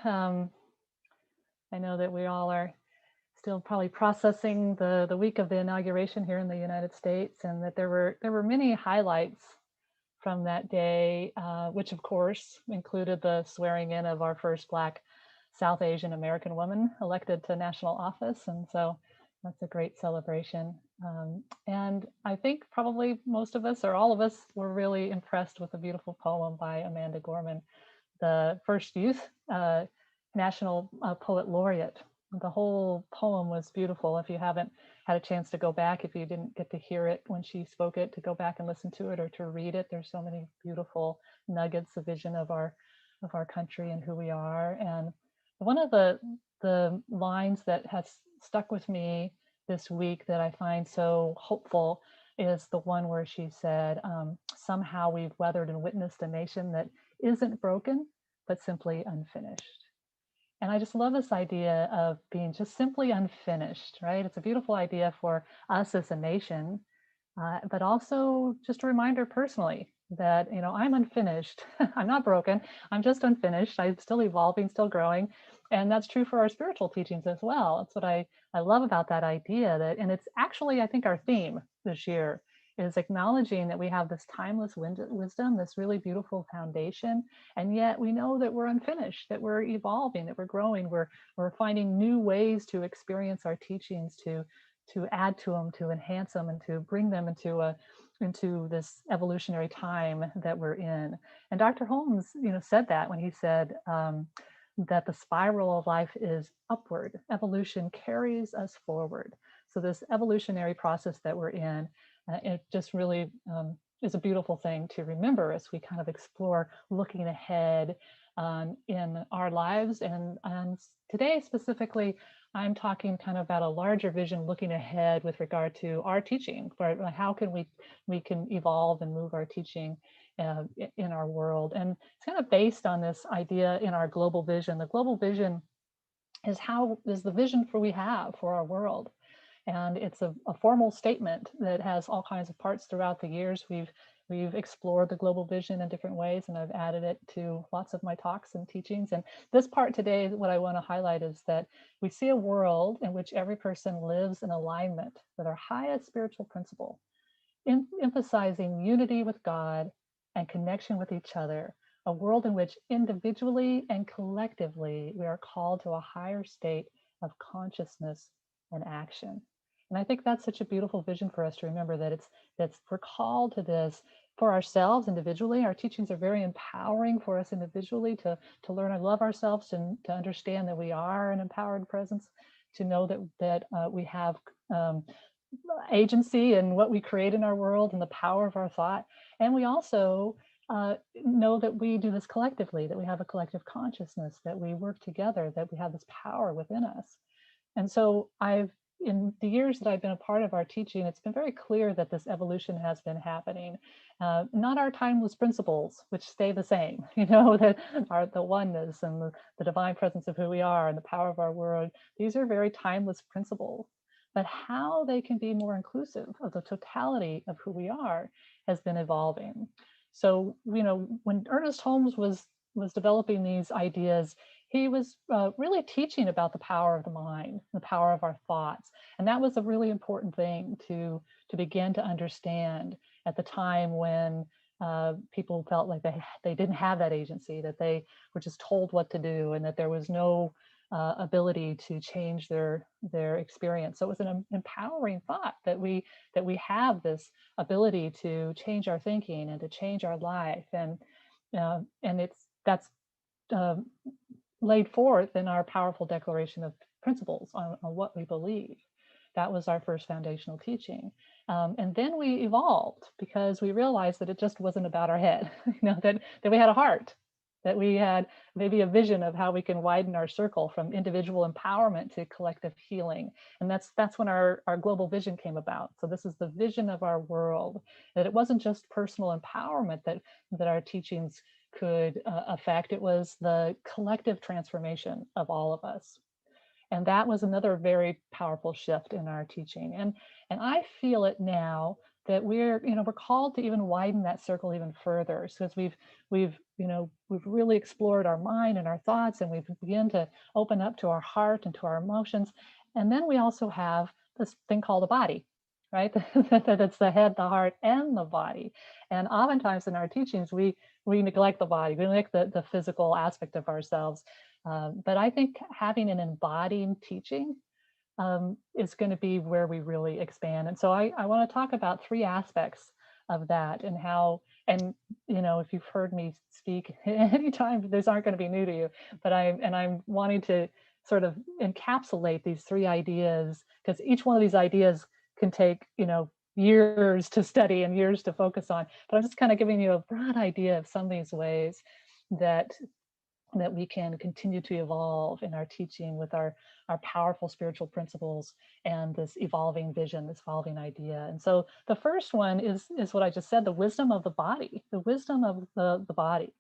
I know that we all are still probably processing the week of the inauguration here in the United States, and that there were many highlights from that day, which of course included the swearing in of our first Black South Asian American woman elected to national office, and so that's a great celebration. And I think probably most of us or all of us were really impressed with a beautiful poem by Amanda Gorman, the first youth national poet laureate. The whole poem was beautiful. If you haven't had a chance to go back, if you didn't get to hear it when she spoke it, to go back and listen to it or to read it, there's so many beautiful nuggets of vision of our country and who we are. And one of the lines that has stuck with me this week that I find so hopeful is the one where she said, somehow we've weathered and witnessed a nation that isn't broken, but simply unfinished. And I just love this idea of being just simply unfinished, right? It's a beautiful idea for us as a nation, but also just a reminder personally that, I'm unfinished. I'm not broken. I'm just unfinished. I'm still evolving, still growing. And that's true for our spiritual teachings as well. That's what I love about that idea that, and it's actually, I think, our theme this year is acknowledging that we have this timeless wisdom, this really beautiful foundation, and yet we know that we're unfinished, that we're evolving, that we're growing, we're finding new ways to experience our teachings, to add to them, to enhance them, and to bring them into this evolutionary time that we're in. And Dr. Holmes, said that when he said that the spiral of life is upward. Evolution carries us forward. So this evolutionary process that we're in, it just really is a beautiful thing to remember as we kind of explore looking ahead in our lives. And today specifically, I'm talking kind of about a larger vision looking ahead with regard to our teaching, for how can we can evolve and move our teaching in our world. And it's kind of based on this idea in our global vision. The global vision is the vision we have for our world. And it's a formal statement that has all kinds of parts throughout the years. We've explored the global vision in different ways, and I've added it to lots of my talks and teachings. And this part today, what I want to highlight is that we see a world in which every person lives in alignment with our highest spiritual principle, emphasizing unity with God and connection with each other, a world in which individually and collectively we are called to a higher state of consciousness and action. And I think that's such a beautiful vision for us to remember, that we're called to this for ourselves individually. Our teachings are very empowering for us individually to learn and love ourselves, and to understand that we are an empowered presence, to know that we have agency in what we create in our world and the power of our thought. And we also know that we do this collectively, that we have a collective consciousness, that we work together, that we have this power within us. And so in the years that I've been a part of our teaching, it's been very clear that this evolution has been happening. Not our timeless principles, which stay the same, that are the oneness and the divine presence of who we are and the power of our word. These are very timeless principles. But how they can be more inclusive of the totality of who we are has been evolving. So, when Ernest Holmes was developing these ideas, he was really teaching about the power of the mind, the power of our thoughts. And that was a really important thing to begin to understand at the time when people felt like they didn't have that agency, that they were just told what to do, and that there was no ability to change their experience. So it was an empowering thought that we have this ability to change our thinking and to change our life, and that's uh, laid forth in our powerful declaration of principles on what we believe. That was our first foundational teaching. And then we evolved because we realized that it just wasn't about our head, that we had a heart, that we had maybe a vision of how we can widen our circle from individual empowerment to collective healing. And that's when our global vision came about. So this is the vision of our world, that it wasn't just personal empowerment that our teachings could affect. It was the collective transformation of all of us. And that was another very powerful shift in our teaching. And I feel it now that we're called to even widen that circle even further, because we've we've really explored our mind and our thoughts, and we've begin to open up to our heart and to our emotions. And then we also have this thing called the body, right? That it's the head, the heart, and the body. And oftentimes in our teachings, we neglect the body, we neglect the physical aspect of ourselves. But I think having an embodied teaching is going to be where we really expand. And so I want to talk about three aspects of that, and how, and if you've heard me speak anytime, these aren't going to be new to you, but I'm wanting to sort of encapsulate these three ideas, because each one of these ideas can take, years to study and years to focus on. But I'm just kind of giving you a broad idea of some of these ways that we can continue to evolve in our teaching with our powerful spiritual principles and this evolving vision, this evolving idea. And so the first one is what I just said, the wisdom of the body, the wisdom of the body.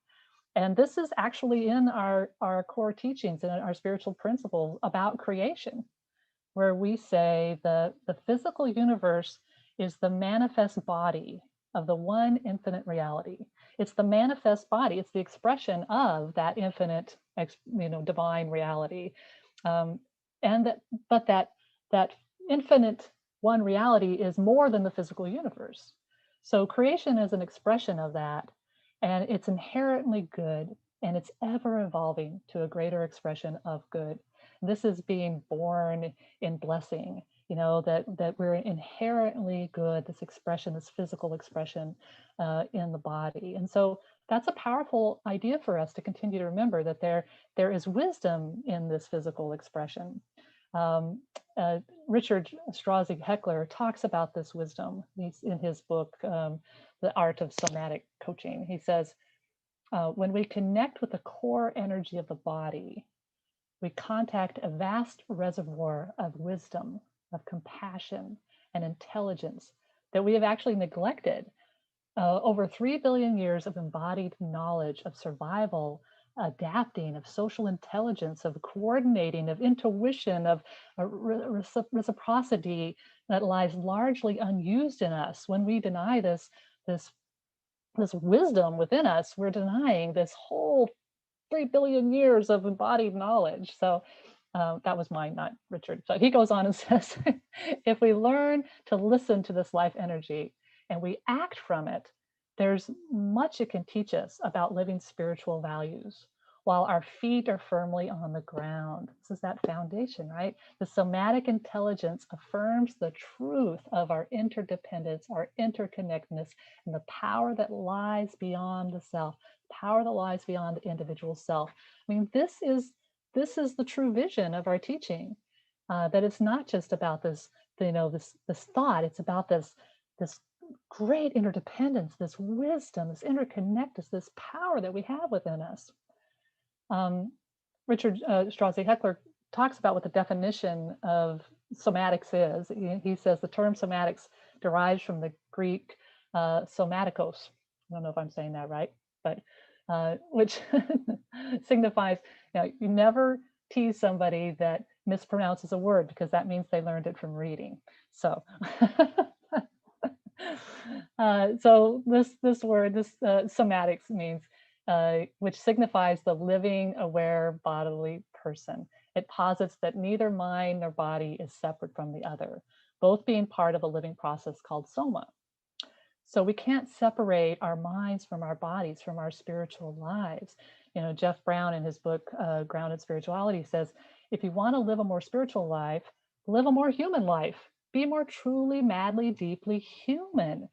And this is actually in our core teachings and our spiritual principles about creation, where we say the physical universe is the manifest body of the one infinite reality. It's the manifest body. It's the expression of that infinite, divine reality, and that infinite one reality is more than the physical universe. So creation is an expression of that, and it's inherently good, and it's ever evolving to a greater expression of good. This is being born in blessing, that we're inherently good, this expression, this physical expression in the body. And so that's a powerful idea for us to continue to remember, that there is wisdom in this physical expression. Richard Straussig Heckler talks about this wisdom. He's in his book, The Art of Somatic Coaching. He says, when we connect with the core energy of the body, we contact a vast reservoir of wisdom, of compassion, and intelligence that we have actually neglected. Over 3 billion years of embodied knowledge of survival, adapting, of social intelligence, of coordinating, of intuition, of reciprocity that lies largely unused in us. When we deny this wisdom within us, we're denying this whole 3 billion years of embodied knowledge. So that was mine, not Richard. So he goes on and says, if we learn to listen to this life energy and we act from it, there's much it can teach us about living spiritual values while our feet are firmly on the ground. This is that foundation, right? The somatic intelligence affirms the truth of our interdependence, our interconnectedness, and the power that lies beyond the self, power that lies beyond the individual self. I mean, this is the true vision of our teaching, that it's not just about this, this thought. It's about this great interdependence, this wisdom, this interconnectedness, this power that we have within us. Richard Straussig Heckler talks about what the definition of somatics is. He says the term somatics derives from the Greek somatikos. I don't know if I'm saying that right, but which signifies, you never tease somebody that mispronounces a word, because that means they learned it from reading. So, so this word, somatics means, which signifies the living, aware, bodily person. It posits that neither mind nor body is separate from the other, both being part of a living process called soma. So we can't separate our minds from our bodies, from our spiritual lives. Jeff Brown in his book, Grounded Spirituality, says, if you want to live a more spiritual life, live a more human life, be more truly, madly, deeply human.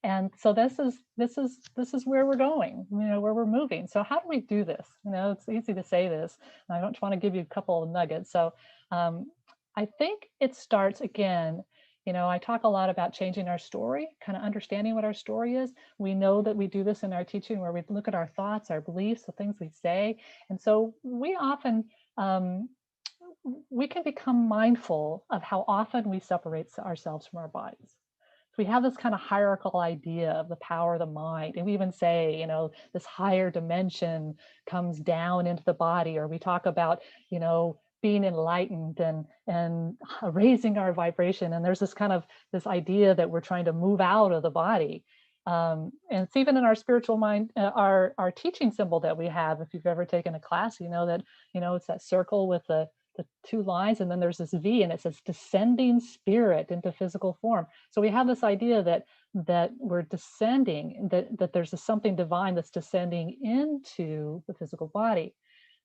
And so this is where we're going, where we're moving. So how do we do this? It's easy to say this, and I don't want to give you a couple of nuggets. So I think it starts again. I talk a lot about changing our story, kind of understanding what our story is. We know that we do this in our teaching, where we look at our thoughts, our beliefs, the things we say. And so we often, we can become mindful of how often we separate ourselves from our bodies. So we have this kind of hierarchical idea of the power of the mind. And we even say, this higher dimension comes down into the body, or we talk about, being enlightened and raising our vibration. And there's this idea that we're trying to move out of the body. And it's even in our spiritual mind, our teaching symbol that we have. If you've ever taken a class, you know that, it's that circle with the two lines, and then there's this V, and it says descending spirit into physical form. So we have this idea that we're descending, that there's something divine that's descending into the physical body.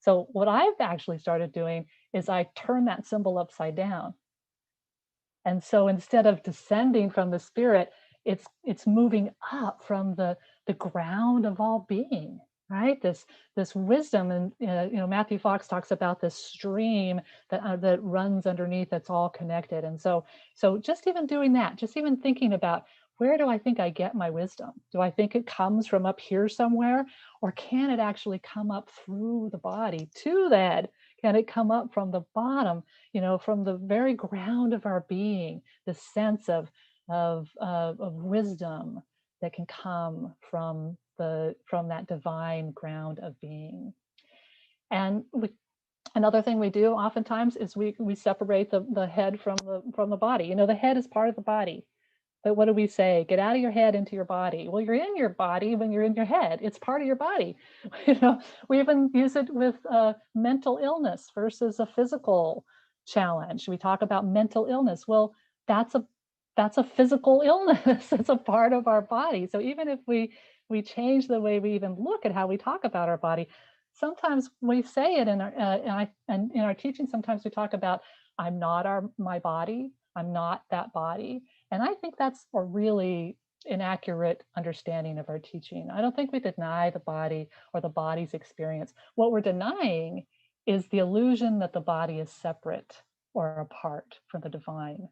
So what I've actually started doing is I turn that symbol upside down. And so instead of descending from the spirit, it's moving up from the ground of all being, right? This wisdom, and Matthew Fox talks about this stream that runs underneath, that's all connected. And so just even doing that, just even thinking about, where do I think I get my wisdom? Do I think it comes from up here somewhere, or can it actually come up through the body to the head? Can it come up from the bottom, from the very ground of our being, the sense of wisdom that can come from that divine ground of being. And another thing we do oftentimes is we separate the head from the body. The head is part of the body. But what do we say? Get out of your head into your body. Well, you're in your body when you're in your head. It's part of your body. We even use it with mental illness versus a physical challenge. We talk about mental illness. Well, that's a physical illness. It's a part of our body. So even if we change the way we even look at how we talk about our body, sometimes we say it in our and in our teaching. Sometimes we talk about, I'm not my body. I'm not that body. And I think that's a really inaccurate understanding of our teaching. I don't think we deny the body or the body's experience. What we're denying is the illusion that the body is separate or apart from the divine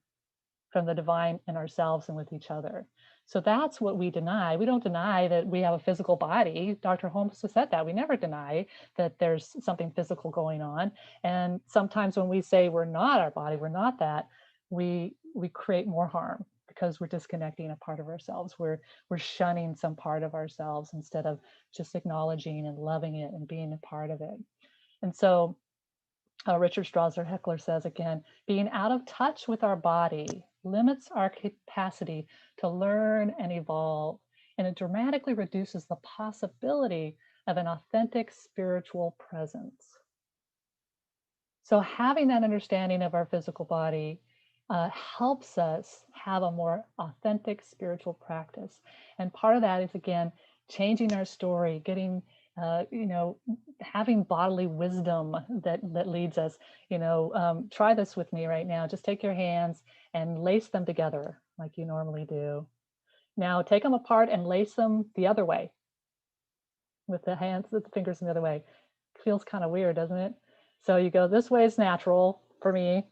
in ourselves and with each other. So that's what we deny. We don't deny that we have a physical body. Dr. Holmes has said that. We never deny that there's something physical going on. And sometimes when we say we're not our body, we're not that, we create more harm, because we're disconnecting a part of ourselves. We're shunning some part of ourselves instead of just acknowledging and loving it and being a part of it. And so Richard Strasser Heckler says again, being out of touch with our body limits our capacity to learn and evolve, and it dramatically reduces the possibility of an authentic spiritual presence. So having that understanding of our physical body helps us have a more authentic spiritual practice. And part of that is, again, changing our story, getting, having bodily wisdom that leads us. Try this with me right now. Just take your hands and lace them together like you normally do. Now take them apart and lace them the other way, with the fingers the other way. Feels kind of weird, doesn't it? So you go, this way is natural for me,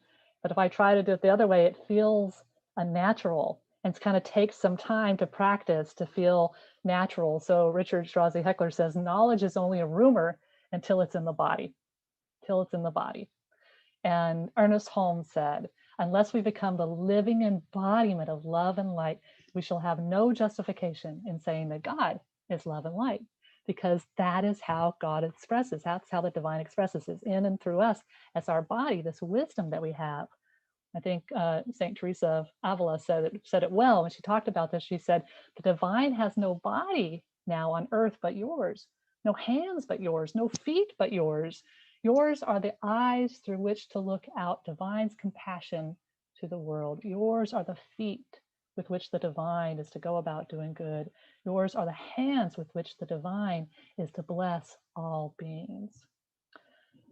but if I try to do it the other way, it feels unnatural. And it's kind of takes some time to practice to feel natural. So Richard Strasser Heckler says, knowledge is only a rumor until it's in the body, And Ernest Holmes said, unless we become the living embodiment of love and light, we shall have no justification in saying that God is love and light, because that is how God expresses. That's how the divine expresses, is in and through us as our body, this wisdom that we have. I think St. Teresa of Avila said it well when she talked about this. She said, the divine has no body now on earth but yours, no hands but yours, no feet but yours. Yours are the eyes through which to look out divine's compassion to the world. Yours are the feet with which the divine is to go about doing good. Yours are the hands with which the divine is to bless all beings.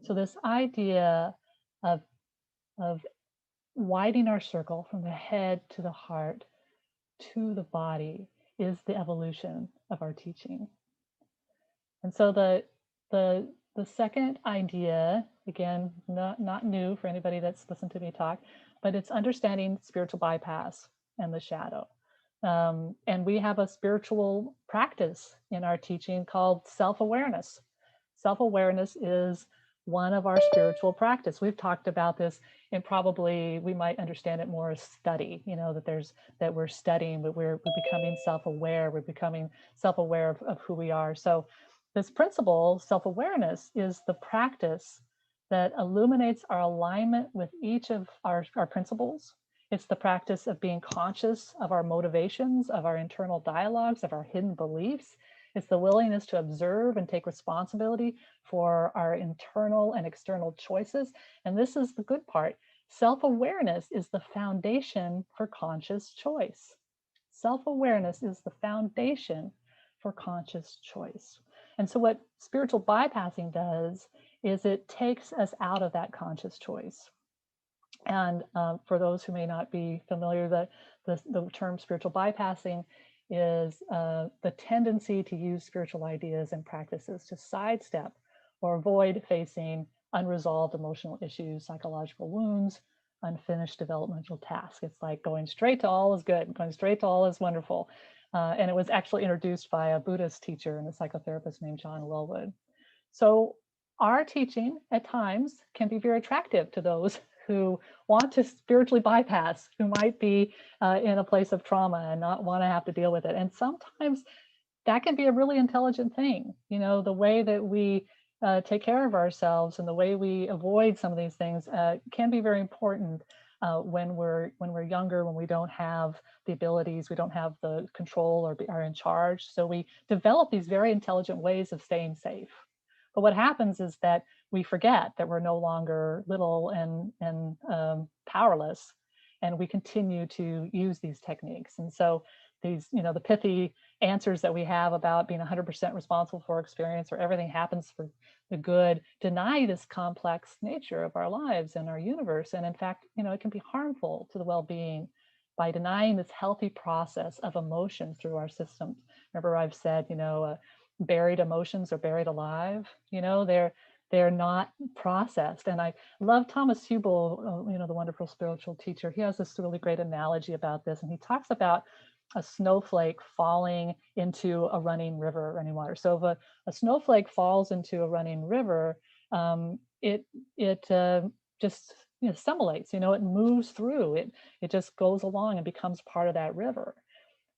So this idea of widening our circle from the head to the heart to the body is the evolution of our teaching. And so the second idea, again, not new for anybody that's listened to me talk, but it's understanding spiritual bypass and the shadow. And we have a spiritual practice in our teaching called self-awareness. Self-awareness is one of our spiritual practice. We've talked about this, and probably we might understand it more as study, that we're studying, but we're becoming self-aware. We're becoming self-aware of who we are. So this principle, self-awareness, is the practice that illuminates our alignment with each of our principles. It's the practice of being conscious of our motivations, of our internal dialogues, of our hidden beliefs. It's the willingness to observe and take responsibility for our internal and external choices. And this is the good part. Self-awareness is the foundation for conscious choice. Self-awareness is the foundation for conscious choice. And so what spiritual bypassing does is it takes us out of that conscious choice. And for those who may not be familiar, the term spiritual bypassing is the tendency to use spiritual ideas and practices to sidestep or avoid facing unresolved emotional issues, psychological wounds, unfinished developmental tasks. It's like going straight to all is good, going straight to all is wonderful. And it was actually introduced by a Buddhist teacher and a psychotherapist named John Welwood. So our teaching at times can be very attractive to those who want to spiritually bypass, who might be in a place of trauma and not want to have to deal with it. And sometimes that can be a really intelligent thing. You know, the way that we take care of ourselves and the way we avoid some of these things can be very important when we're younger, when we don't have the abilities, we don't have the control or are in charge. So we develop these very intelligent ways of staying safe. But what happens is that we forget that we're no longer little and powerless, and we continue to use these techniques. And so these, you know, the pithy answers that we have about being 100% responsible for experience or everything happens for the good deny this complex nature of our lives and our universe. And in fact, you know, it can be harmful to the well-being by denying this healthy process of emotion through our systems. Remember, I've said, you know, buried emotions are buried alive. You know, they're not processed. And I love Thomas Hübl, you know, the wonderful spiritual teacher. He has this really great analogy about this, and he talks about a snowflake falling into a running river, running water. So if a snowflake falls into a running river, it just, you know, assimilates. You know, it moves through. It just goes along and becomes part of that river.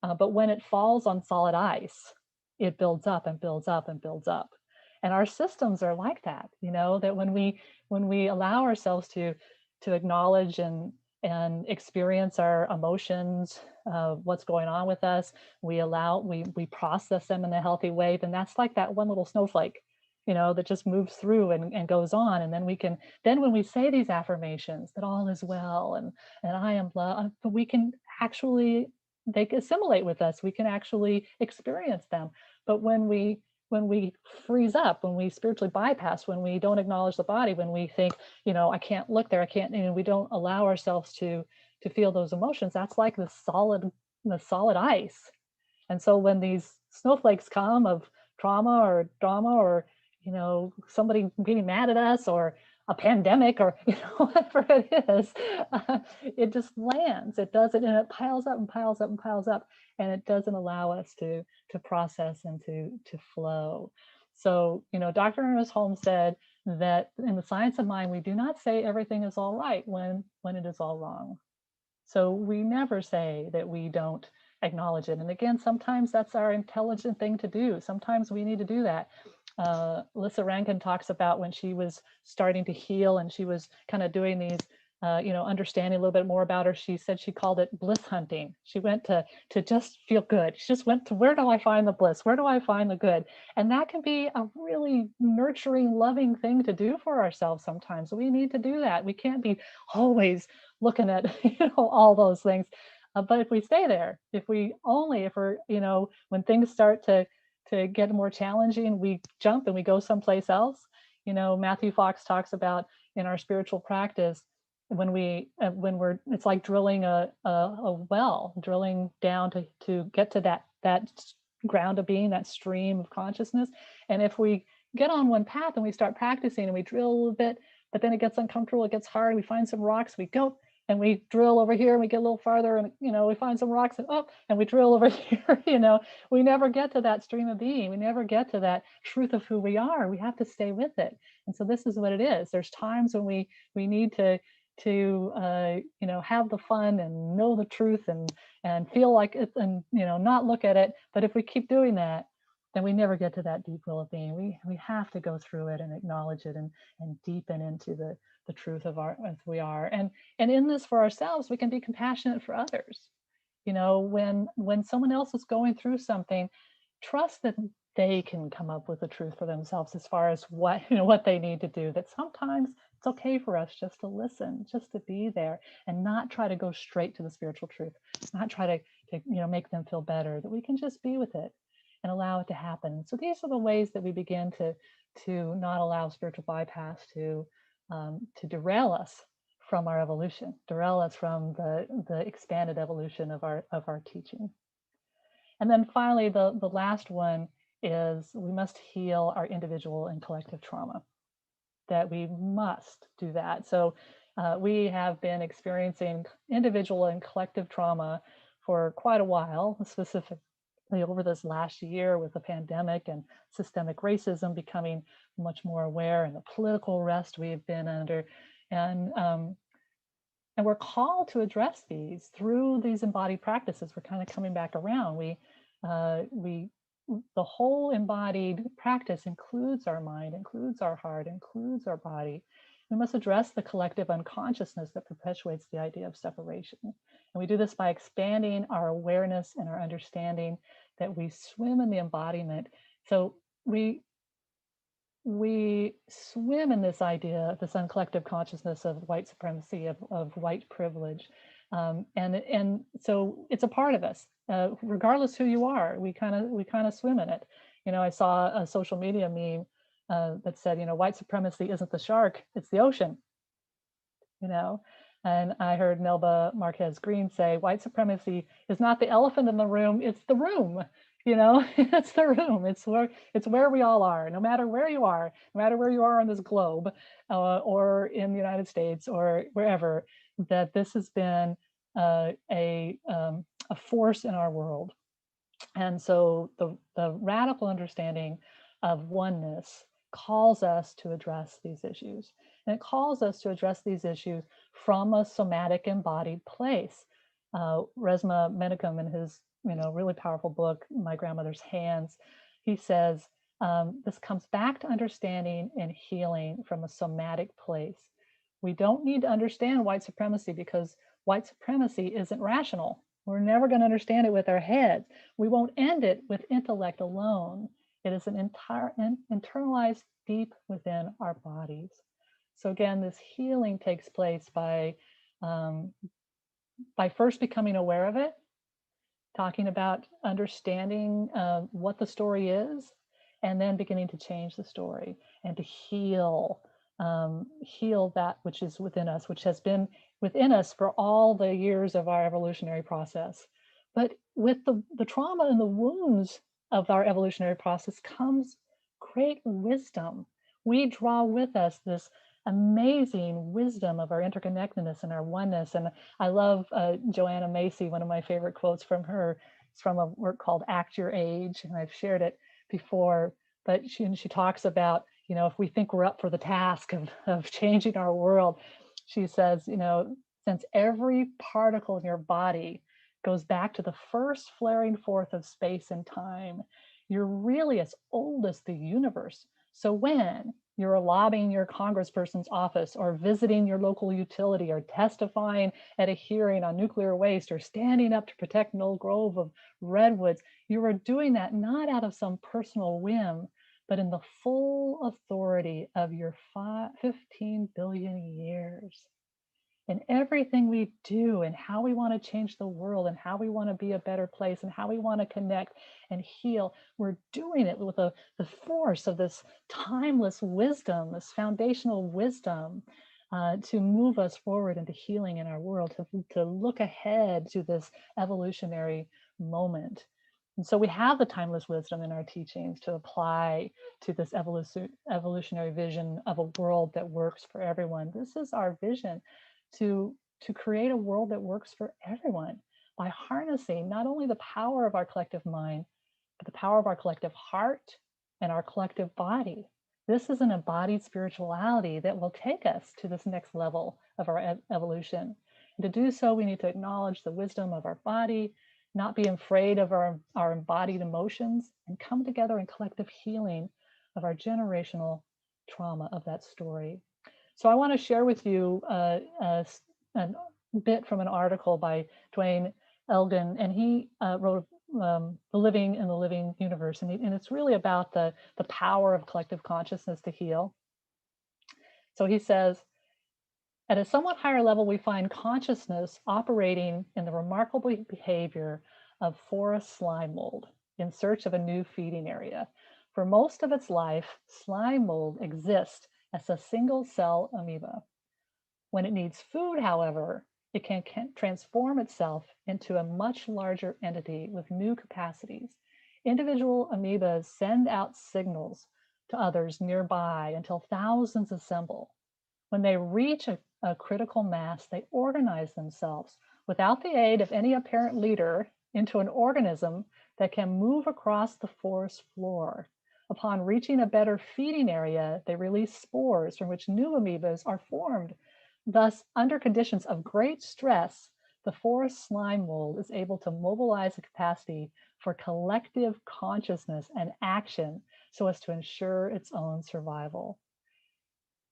But when it falls on solid ice, it builds up and builds up and builds up. And our systems are like that, you know, that when we allow ourselves to acknowledge and experience our emotions, what's going on with us, we process them in a healthy way, then that's like that one little snowflake, you know, that just moves through and goes on. And then when we say these affirmations that all is well and I am loved, we can actually, they can assimilate with us. We can actually experience them. But when we freeze up, when we spiritually bypass, when we don't acknowledge the body, when we think, you know, I can't look there, I can't, you know, we don't allow ourselves to feel those emotions, that's like the solid ice. And so when these snowflakes come of trauma or drama or, you know, somebody getting mad at us or a pandemic or, you know, whatever it is, it just lands. It does it, and it piles up and piles up and piles up, and it doesn't allow us to process and to flow. So, you know, Dr. Ernest Holmes said that in the science of mind, we do not say everything is all right when it is all wrong. So we never say that we don't acknowledge it. And again, sometimes that's our intelligent thing to do. Sometimes we need to do that. Lissa Rankin talks about when she was starting to heal and she was kind of doing these, you know, understanding a little bit more about her. She said she called it bliss hunting. She went to just feel good. She just went to, where do I find the bliss? Where do I find the good? And that can be a really nurturing, loving thing to do for ourselves sometimes. We need to do that. We can't be always looking at, you know, all those things. But if we stay there, if we're, you know, when things start to get more challenging, we jump and we go someplace else. You know, Matthew Fox talks about in our spiritual practice, when we're, it's like drilling a well, drilling down to get to that ground of being, that stream of consciousness. And if we get on one path and we start practicing and we drill a little bit, but then it gets uncomfortable, it gets hard, we find some rocks, we go and we drill over here and we get a little farther and, you know, we find some rocks and up and we drill over here, you know, we never get to that stream of being. We never get to that truth of who we are. We have to stay with it. And so this is what it is. There's times when we need to you know, have the fun and know the truth and feel like it and, you know, not look at it. But if we keep doing that, then we never get to that deep will of being. We have to go through it and acknowledge it and deepen into the truth of our as we are. And in this for ourselves, we can be compassionate for others. When someone else is going through something, trust that they can come up with the truth for themselves as far as what they need to do. That sometimes it's okay for us just to listen, just to be there, and not try to go straight to the spiritual truth, not try to make them feel better. That we can just be with it and allow it to happen. So these are the ways that we begin to not allow spiritual bypass to derail us from our evolution, derail us from the expanded evolution of our teaching. And then finally, the last one is we must heal our individual and collective trauma, that we must do that. So we have been experiencing individual and collective trauma for quite a while, specifically over this last year with the pandemic and systemic racism becoming much more aware, and the political arrest we've been under. And we're called to address these through these embodied practices. We're kind of coming back around. The whole embodied practice includes our mind, includes our heart, includes our body. We must address the collective unconsciousness that perpetuates the idea of separation. And we do this by expanding our awareness and our understanding that we swim in the embodiment. So we swim in this idea, this uncollective consciousness of white supremacy, of white privilege. And so it's a part of us, regardless who you are. We kind of swim in it. I saw a social media meme that said, white supremacy isn't the shark, it's the ocean. And I heard Melba Marquez Green say, white supremacy is not the elephant in the room, it's the room. It's the room. It's where we all are, no matter where you are, no matter where you are on this globe, or in the United States or wherever, that this has been a force in our world. And so the radical understanding of oneness calls us to address these issues. And it calls us to address these issues from a somatic embodied place. Resmaa Menakem, in his really powerful book, My Grandmother's Hands, he says, this comes back to understanding and healing from a somatic place. We don't need to understand white supremacy because white supremacy isn't rational. We're never going to understand it with our heads. We won't end it with intellect alone. It is an entire internalized deep within our bodies. So again, this healing takes place by first becoming aware of it, talking about understanding what the story is, and then beginning to change the story and to heal that which is within us, which has been within us for all the years of our evolutionary process. But with the trauma and the wounds of our evolutionary process comes great wisdom. We draw with us this amazing wisdom of our interconnectedness and our oneness. And I love Joanna Macy. One of my favorite quotes from her is from a work called Act Your Age, and I've shared it before, but she talks about, if we think we're up for the task of changing our world, she says, since every particle in your body goes back to the first flaring forth of space and time, you're really as old as the universe. So when you're lobbying your congressperson's office or visiting your local utility or testifying at a hearing on nuclear waste or standing up to protect an old grove of redwoods, you are doing that not out of some personal whim, but in the full authority of your 15 billion years. And everything we do and how we want to change the world and how we want to be a better place and how we want to connect and heal, we're doing it with the force of this timeless wisdom, this foundational wisdom to move us forward into healing in our world, to look ahead to this evolutionary moment. And so we have the timeless wisdom in our teachings to apply to this evolutionary vision of a world that works for everyone. This is our vision, to create a world that works for everyone by harnessing not only the power of our collective mind, but the power of our collective heart and our collective body. This is an embodied spirituality that will take us to this next level of our evolution. And to do so, we need to acknowledge the wisdom of our body, not be afraid of our embodied emotions, and come together in collective healing of our generational trauma of that story. So I want to share with you a bit from an article by Dwayne Elgin, and he wrote The Living in the Living Universe, and it's really about the power of collective consciousness to heal. So he says, at a somewhat higher level, we find consciousness operating in the remarkable behavior of forest slime mold in search of a new feeding area. For most of its life, slime mold exists as a single cell amoeba. When it needs food, however, it can transform itself into a much larger entity with new capacities. Individual amoebas send out signals to others nearby until thousands assemble. When they reach a critical mass, they organize themselves without the aid of any apparent leader into an organism that can move across the forest floor. Upon reaching a better feeding area, they release spores from which new amoebas are formed. Thus, under conditions of great stress, the forest slime mold is able to mobilize a capacity for collective consciousness and action so as to ensure its own survival.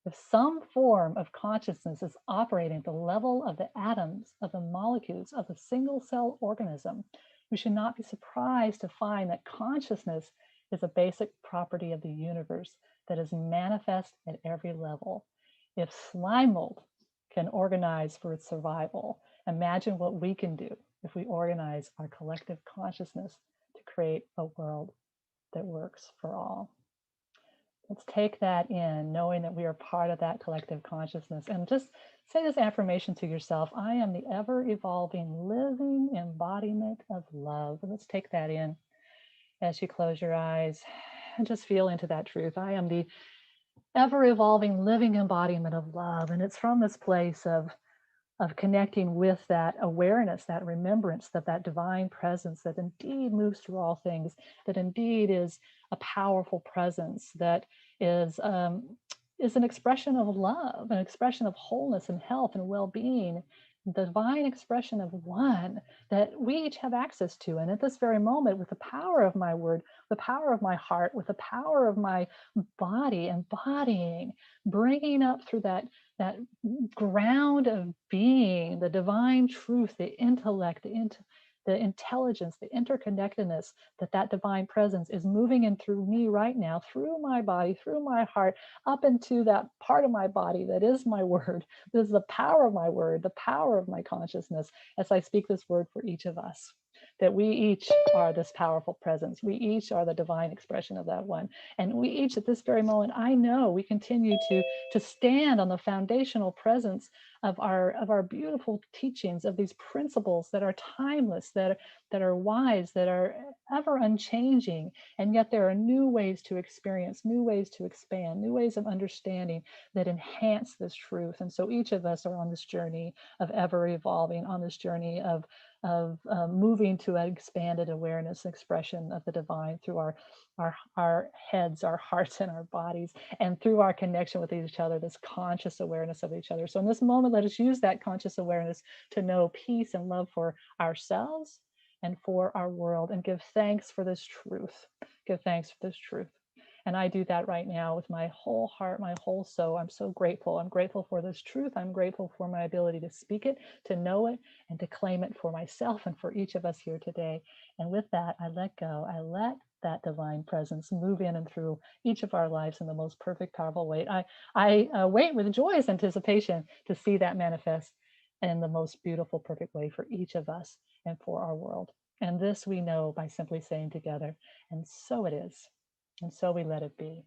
If some form of consciousness is operating at the level of the atoms of the molecules of a single cell organism, we should not be surprised to find that consciousness is a basic property of the universe that is manifest at every level. If slime mold can organize for its survival, imagine what we can do if we organize our collective consciousness to create a world that works for all. Let's take that in, knowing that we are part of that collective consciousness. And just say this affirmation to yourself: I am the ever evolving, living embodiment of love. And let's take that in as you close your eyes and just feel into that truth. I am the ever evolving, living embodiment of love. And it's from this place of connecting with that awareness, that remembrance, that divine presence that indeed moves through all things, that indeed is a powerful presence, that is an expression of love, an expression of wholeness and health and well-being, the divine expression of one that we each have access to. And at this very moment, with the power of my word, the power of my heart, with the power of my body embodying, bringing up through that ground of being, the divine truth, the intellect, the intelligence, the interconnectedness, that divine presence is moving in through me right now, through my body, through my heart, up into that part of my body that is my word. This is the power of my word, the power of my consciousness as I speak this word for each of us. That we each are this powerful presence. We each are the divine expression of that one. And we each at this very moment, I know we continue to stand on the foundational presence of our beautiful teachings, of these principles that are timeless, that are wise, that are ever unchanging. And yet there are new ways to experience, new ways to expand, new ways of understanding that enhance this truth. And so each of us are on this journey of ever evolving, on this journey of moving to an expanded awareness expression of the divine through our heads, our hearts, and our bodies, and through our connection with each other, this conscious awareness of each other. So in this moment, let us use that conscious awareness to know peace and love for ourselves and for our world, and give thanks for this truth. Give thanks for this truth. And I do that right now with my whole heart, my whole soul. I'm so grateful. I'm grateful for this truth. I'm grateful for my ability to speak it, to know it, and to claim it for myself and for each of us here today. And with that, I let go. I let that divine presence move in and through each of our lives in the most perfect, powerful way. I wait with joyous anticipation to see that manifest in the most beautiful, perfect way for each of us and for our world. And this we know by simply saying together, and so it is. And so we let it be.